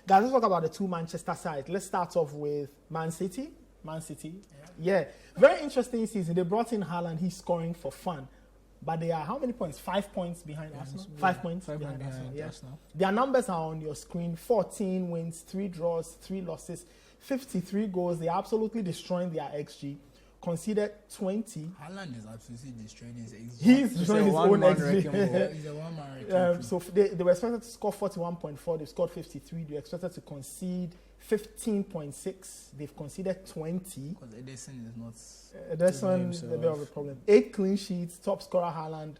Guys, let's talk about the two Manchester sides. Let's start off with Man City. Man City. Yeah. Very interesting season. They brought in Haaland. He's scoring for fun. But they are how many points? 5 points behind Arsenal? 5 points behind Arsenal. Yeah. Their numbers are on your screen. 14 wins, 3 draws, 3 losses, 53 goals. They're absolutely destroying their XG. Conceded 20. Haaland is absolutely destroying his XG. He's destroying his own XG. He's a one-man So they were expected to score 41.4. They scored 53. They were expected to concede 15.6. They've conceded 20. Because Ederson is not... Ederson is a bit of a problem. 8 clean sheets. Top scorer Haaland,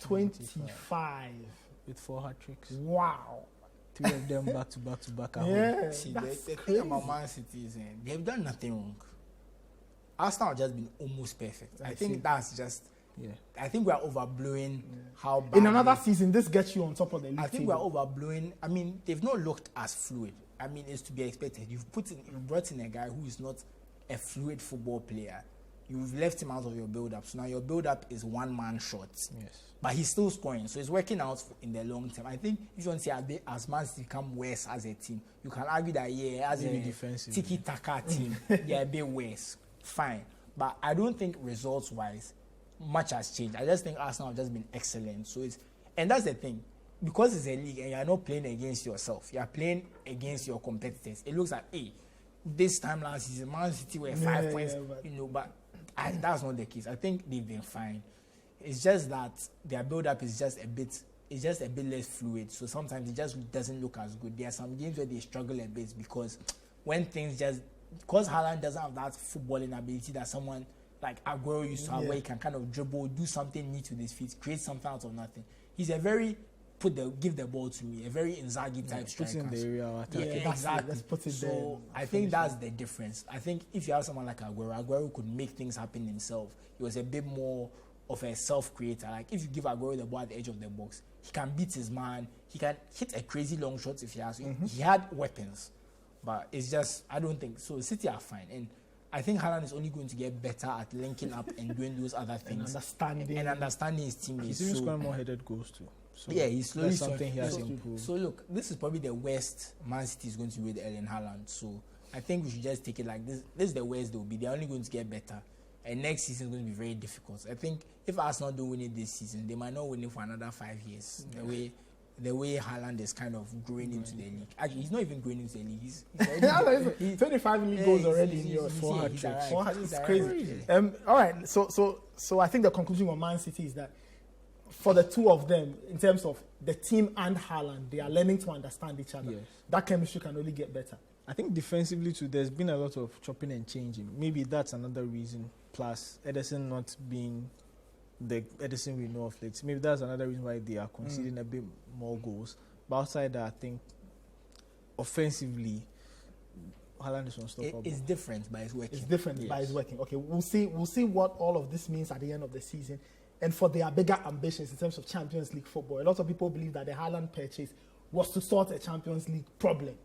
25. With 4 hat-tricks. Wow. 3 of them back to back to back at Yeah, home. See, that's the crazy. thing about Man City is they've done nothing wrong. Arsenal have just been almost perfect. I think that's just... Yeah. I think we are overblowing how bad... In another season, this gets you on top of the league I think table. we're overblowing... I mean, they've not looked as fluid. I mean, it's to be expected. You brought in a guy who is not a fluid football player. You've left him out of your build-up. So now your build-up is one-man shots. Yes. But he's still scoring. So it's working out in the long term. I think if you want to say as Man City become worse as a team, you can argue that, as a defensive tiki-taka team, they're a bit worse. Fine. But I don't think results-wise, much has changed. I just think Arsenal have just been excellent. And that's the thing. Because it's a league and you're not playing against yourself, you're playing against your competitors. It looks like, this time last season, Man City were 5 points, but that's not the case. I think they've been fine. It's just that their build-up is just a bit less fluid. So sometimes it just doesn't look as good. There are some games where they struggle a bit because Haaland doesn't have that footballing ability that someone like Aguero used to have, where he can kind of dribble, do something neat with his feet, create something out of nothing. He's a very give the ball to me, a very Inzaghi type striker. Put in the area. Exactly. Let's put it there. So I think that's the difference. I think if you have someone like Aguero could make things happen himself. He was a bit more of a self-creator. Like if you give Aguero the ball at the edge of the box, he can beat his man. He can hit a crazy long shot if he has. He had weapons, but it's just I don't think so. City are fine, and I think Haaland is only going to get better at linking up and doing those other things and understanding his teammates. He's even scoring more headed goals too. So he's slowly something he has improved. So look, this is probably the worst Man City is going to be with Erling Haaland. So I think we should just take it like this. This is the worst they'll be. They're only going to get better. And next season is going to be very difficult. I think if Arsenal don't win it this season, they might not win it for another 5 years. The way Haaland is kind of growing into the league. Actually, he's not even growing into the league. He's 25 league goals already in your 400. It's crazy. All right. So I think the conclusion on Man City is that for the two of them, in terms of the team and Haaland, they are learning to understand each other. Yes. That chemistry can only get better. I think defensively too, there's been a lot of chopping and changing. Maybe that's another reason. Plus, Ederson not being the Ederson we know of late. Maybe that's another reason why they are conceding a bit more goals. But outside that, I think offensively, Haaland is unstoppable. It's different, but it's working. It's different, but it's working. Okay, we'll see what all of this means at the end of the season. And for their bigger ambitions in terms of Champions League football. A lot of people believe that the Haaland purchase was to sort a Champions League problem.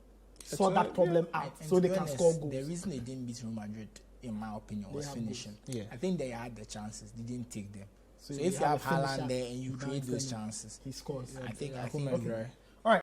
Sort that problem out so they can score goals. The reason they didn't beat Real Madrid, in my opinion, was finishing. I think they had the chances. They didn't take them. So if you have Haaland there and you create those chances, he scores. I think okay.